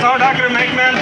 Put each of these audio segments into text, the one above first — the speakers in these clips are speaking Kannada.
Sound Dr. McMahon.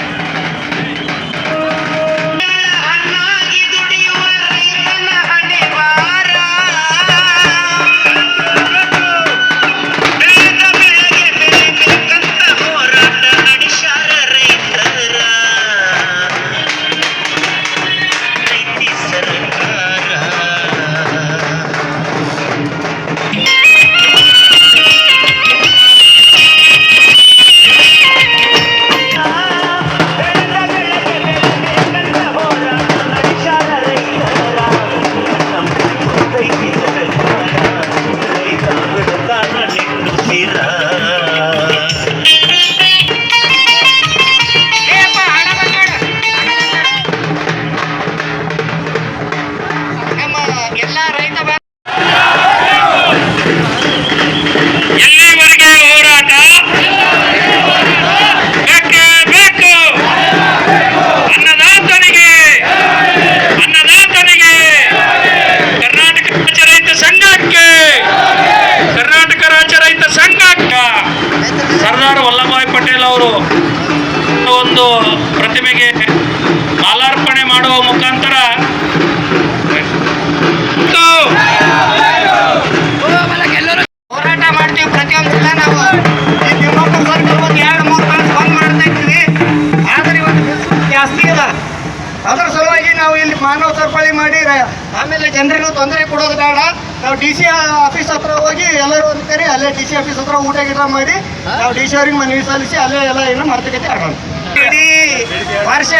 ಎಲ್ಲಿವರೆಗೆ ಹೋರಾಟ ಬೇಕೇ ಬೇಕು. ಅನ್ನದಾತನಿಗೆ ಕರ್ನಾಟಕ ರಾಜ್ಯ ರೈತ ಸಂಘಕ್ಕೆ ಸರ್ದಾರ್ ವಲ್ಲಭಭಾಯಿ ಪಟೇಲ್ ಅವರು ಒಂದು ಪ್ರತಿಮೆಗೆ ಮಾಲಾರ್ಪಣೆ ಮಾಡುವ ಮುಖಾಂತರ ಹೋರಾಟ ಮಾಡ್ತೀವಿ. ಪ್ರತಿಯೊಂದಿಲ್ಲ ನಾವು ಒಂದು 2-3 ತಾಸು ಬಂದ್ ಮಾಡ್ತಾ ಇದ್ದೀವಿ. ಆದರೆ ಇವತ್ತು ಜಾಸ್ತಿ ಇಲ್ಲ. ಅದರ ಸಲುವಾಗಿ ನಾವು ಇಲ್ಲಿ ಮಾನವ ಸರಪಳಿ ಮಾಡಿ ಆಮೇಲೆ ಜನರಿಗೂ ತೊಂದರೆ ಕೊಡೋದು ಬೇಡ. ನಾವು DC ಆಫೀಸ್ ಹತ್ರ ಹೋಗಿ ಎಲ್ಲರೂ ಅಂತೀರಿ, ಅಲ್ಲೇ DC ಆಫೀಸ್ ಹತ್ರ ಊಟ ಗಿಟ ಮಾಡಿ ನಾವು DC ಅವ್ರಿಗೆ ಮನವಿ ಸಲ್ಲಿಸಿ ಅಲ್ಲೇ ಎಲ್ಲ ಏನೋ ಮಾತುಕತೆ ಆಗೋಣ. ಇಡೀ ವರ್ಷ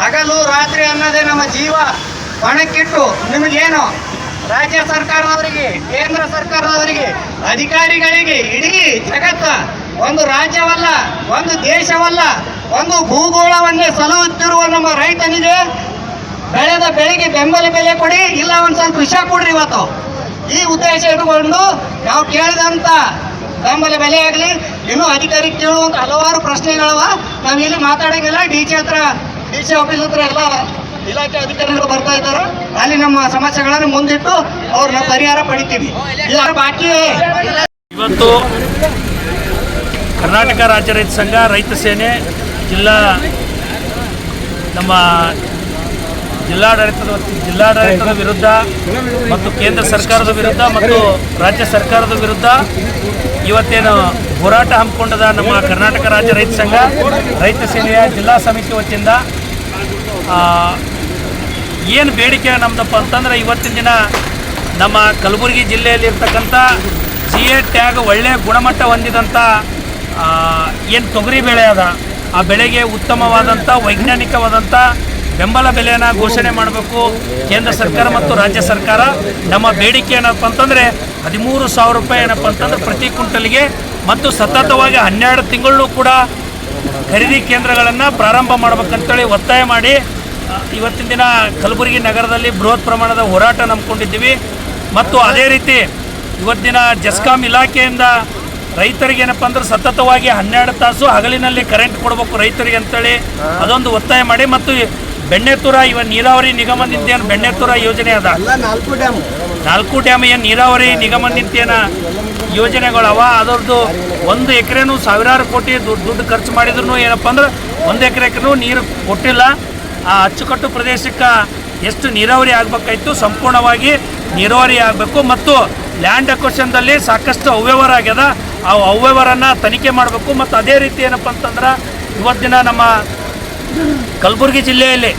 ಹಗಲು ರಾತ್ರಿ ಅನ್ನೋದೇ ನಮ್ಮ ಜೀವ ಪಣಕ್ಕಿಟ್ಟು ನಿಮಗೇನು ರಾಜ್ಯ ಸರ್ಕಾರದವರಿಗೆ, ಕೇಂದ್ರ ಸರ್ಕಾರದವರಿಗೆ, ಅಧಿಕಾರಿಗಳಿಗೆ, ಇಡೀ ಜಗತ್ತ ಒಂದು ರಾಜ್ಯವಲ್ಲ, ಒಂದು ದೇಶವಲ್ಲ, ಒಂದು ಭೂಗೋಳವನ್ನೇ ಸಲಹುತ್ತಿರುವ ನಮ್ಮ ರೈತನಿಗೆ ಬೆಳೆದ ಬೆಳೆಗೆ ಬೆಂಬಲ ಬೆಲೆ ಕೊಡಿ, ಇಲ್ಲ ಒಂದು ಸ್ವಲ್ಪ ವಿಷ ಕೊಡ್ರಿ. ಇವತ್ತು ಈ ಉದ್ದೇಶ ಇಟ್ಟುಕೊಂಡು ನಾವು ಕೇಳಿದಂಥ ಬೆಂಬಲ ಬೆಲೆ ಆಗಲಿ, ಇನ್ನೂ ಅಧಿಕಾರಿ ಕೇಳುವಂಥ ಹಲವಾರು ಪ್ರಶ್ನೆಗಳವ. ನಾವು ಇಲ್ಲಿ ಮಾತಾಡೋಂಗಿಲ್ಲ. DC ಆಫೀಸ್ ಹತ್ರ ಎಲ್ಲ ಇಲಾಖೆ ಅಧಿಕಾರಿಗಳು ಬರ್ತಾ ಇದ್ದಾರೆ. ಅಲ್ಲಿ ನಮ್ಮ ಸಮಸ್ಯೆಗಳನ್ನು ಮುಂದಿಟ್ಟು ಅವ್ರನ್ನ ಪರಿಹಾರ ಪಡಿತೀವಿ. ಬಾಕಿ ಇವತ್ತು ಕರ್ನಾಟಕ ರಾಜ್ಯ ರೈತ ಸಂಘ, ರೈತ ಸೇನೆ, ನಮ್ಮ ಜಿಲ್ಲಾಡಳಿತದ ವಿರುದ್ಧ ಮತ್ತು ಕೇಂದ್ರ ಸರ್ಕಾರದ ವಿರುದ್ಧ ಮತ್ತು ರಾಜ್ಯ ಸರ್ಕಾರದ ವಿರುದ್ಧ ಇವತ್ತೇನು ಹೋರಾಟ ಹಮ್ಮಿಕೊಂಡದ ನಮ್ಮ ಕರ್ನಾಟಕ ರಾಜ್ಯ ರೈತ ಸಂಘ, ರೈತ ಸೇನೆಯ ಜಿಲ್ಲಾ ಸಮಿತಿ ವತಿಯಿಂದ ಏನು ಬೇಡಿಕೆ ನಮ್ಮದಪ್ಪ ಅಂತಂದ್ರೆ, ಇವತ್ತಿನ ದಿನ ನಮ್ಮ ಕಲಬುರಗಿ ಜಿಲ್ಲೆಯಲ್ಲಿ ಇರ್ತಕ್ಕಂಥ GA ಟ್ಯಾಗ್ ಒಳ್ಳೆಯ ಗುಣಮಟ್ಟ ಹೊಂದಿದಂಥ ಏನು ತೊಗರಿ ಬೆಳೆ ಅದ, ಆ ಬೆಳೆಗೆ ಉತ್ತಮವಾದಂಥ ವೈಜ್ಞಾನಿಕವಾದಂಥ ಬೆಂಬಲ ಬೆಲೆಯನ್ನು ಘೋಷಣೆ ಮಾಡಬೇಕು ಕೇಂದ್ರ ಸರ್ಕಾರ ಮತ್ತು ರಾಜ್ಯ ಸರ್ಕಾರ. ನಮ್ಮ ಬೇಡಿಕೆ ಏನಪ್ಪ ಅಂತಂದರೆ 13,000 ರೂಪಾಯಿ ಏನಪ್ಪ ಅಂತಂದ್ರೆ ಪ್ರತಿ ಕ್ವಿಂಟಲ್ಗೆ, ಮತ್ತು ಸತತವಾಗಿ 12 ತಿಂಗಳು ಕೂಡ ಖರೀದಿ ಕೇಂದ್ರಗಳನ್ನು ಪ್ರಾರಂಭ ಮಾಡಬೇಕಂತೇಳಿ ಒತ್ತಾಯ ಮಾಡಿ ಇವತ್ತಿನ ದಿನ ಕಲಬುರಗಿ ನಗರದಲ್ಲಿ ಬೃಹತ್ ಪ್ರಮಾಣದ ಹೋರಾಟ ನಂಬಿಕೊಂಡಿದ್ದೀವಿ. ಮತ್ತು ಅದೇ ರೀತಿ ಇವತ್ತಿನ ಜೆಸ್ಕಾಂ ಇಲಾಖೆಯಿಂದ ರೈತರಿಗೆ ಏನಪ್ಪ ಅಂದ್ರೆ ಸತತವಾಗಿ 12 ತಾಸು ಹಗಲಿನಲ್ಲಿ ಕರೆಂಟ್ ಕೊಡಬೇಕು ರೈತರಿಗೆ ಅಂತೇಳಿ ಅದೊಂದು ಒತ್ತಾಯ ಮಾಡಿ, ಮತ್ತು ಬೆಣ್ಣೆತೂರ ನೀರಾವರಿ ನಿಗಮದಿಂದ ಏನು ಬೆಣ್ಣೆತೂರ ಯೋಜನೆ ಅದ, 4 ಡ್ಯಾಮ್ ಏನು ನೀರಾವರಿ ನಿಗಮದಿಂದ ಏನು ಯೋಜನೆಗಳವ, ಅದರದ್ದು 1 ಎಕರೆನೂ ಸಾವಿರಾರು ಕೋಟಿ ದುಡ್ಡು ಖರ್ಚು ಮಾಡಿದ್ರು ಏನಪ್ಪ ಅಂದ್ರೆ 1 ಎಕರೆಗೂ ನೀರು ಕೊಟ್ಟಿಲ್ಲ. ಆ ಅಚ್ಚುಕಟ್ಟು ಪ್ರದೇಶಕ್ಕೆ ಎಷ್ಟು ನೀರಾವರಿ ಆಗಬೇಕಾಯ್ತು ಸಂಪೂರ್ಣವಾಗಿ ನೀರಾವರಿ ಆಗಬೇಕು. ಮತ್ತು ಲ್ಯಾಂಡ್ ಅಕ್ವಿಷನ್ದಲ್ಲಿ ಸಾಕಷ್ಟು ಅವ್ಯವಹಾರ ಆಗ್ಯದ, ಆ ಅವ್ಯವಹಾರನ ತನಿಖೆ ಮಾಡಬೇಕು. ಮತ್ತು ಅದೇ ರೀತಿ ಏನಪ್ಪ ಅಂತಂದ್ರೆ ಇವತ್ತಿನ ನಮ್ಮ ಕಲಬುರಗಿ ಜಿಲ್ಲೆಯಲ್ಲಿ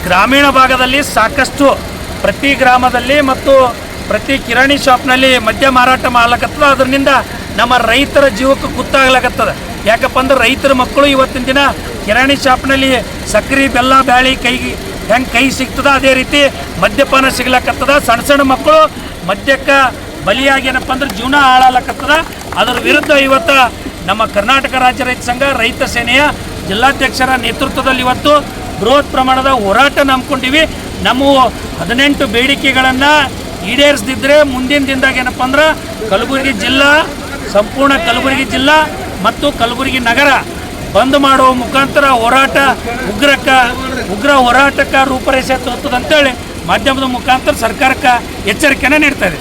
ಗ್ರಾಮೀಣ ಭಾಗದಲ್ಲಿ ಸಾಕಷ್ಟು ಪ್ರತಿ ಗ್ರಾಮದಲ್ಲಿ ಮತ್ತು ಪ್ರತಿ ಕಿರಾಣಿ ಶಾಪ್ನಲ್ಲಿ ಮದ್ಯ ಮಾರಾಟ ಮಾಡ್ಲಕತ್ತದ. ಅದರಿಂದ ನಮ್ಮ ರೈತರ ಜೀವಕ್ಕೆ ಕುತ್ತಾಗ್ಲಕತ್ತದ. ಯಾಕಪ್ಪ ಅಂದ್ರೆ ರೈತರ ಮಕ್ಕಳು ಇವತ್ತಿನ ದಿನ ಕಿರಾಣಿ ಶಾಪ್ನಲ್ಲಿ ಸಕ್ಕರೆ ಬೆಲ್ಲ ಬ್ಯಾಳಿ ಕೈ ಸಿಗ್ತದ, ಅದೇ ರೀತಿ ಮದ್ಯಪಾನ ಸಿಗ್ಲಕತ್ತದ. ಸಣ್ಣ ಮಕ್ಕಳು ಮದ್ಯಕ್ಕೆ ಬಲಿಯಾಗಿ ಏನಪ್ಪ ಅಂದ್ರೆ ಜೀವನ ಹಾಳಾಗ್ಲಕತ್ತದ. ಅದರ ವಿರುದ್ಧ ಇವತ್ತು ನಮ್ಮ ಕರ್ನಾಟಕ ರಾಜ್ಯ ರೈತ ಸಂಘ, ರೈತ ಸೇನೆಯ ಜಿಲ್ಲಾಧ್ಯಕ್ಷರ ನೇತೃತ್ವದಲ್ಲಿ ಇವತ್ತು ಬೃಹತ್ ಪ್ರಮಾಣದ ಹೋರಾಟ ನಂಬ್ಕೊಂಡಿವಿ. ನಮ್ಮ 18 ಬೇಡಿಕೆಗಳನ್ನು ಈಡೇರಿಸದಿದ್ದರೆ ಮುಂದಿನ ದಿನದಾಗ ಏನಪ್ಪ ಅಂದ್ರೆ ಕಲಬುರಗಿ ಜಿಲ್ಲಾ, ಸಂಪೂರ್ಣ ಕಲಬುರಗಿ ಜಿಲ್ಲಾ ಮತ್ತು ಕಲಬುರಗಿ ನಗರ ಬಂದ್ ಮಾಡುವ ಮುಖಾಂತರ ಹೋರಾಟ ಉಗ್ರ ಹೋರಾಟಕ್ಕೆ ರೂಪರೇಷೆ ತೋರ್ತದಂತೇಳಿ ಮಾಧ್ಯಮದ ಮುಖಾಂತರ ಸರ್ಕಾರಕ್ಕೆ ಎಚ್ಚರಿಕೆಯನ್ನು ನೀಡ್ತಾ ಇದೆ.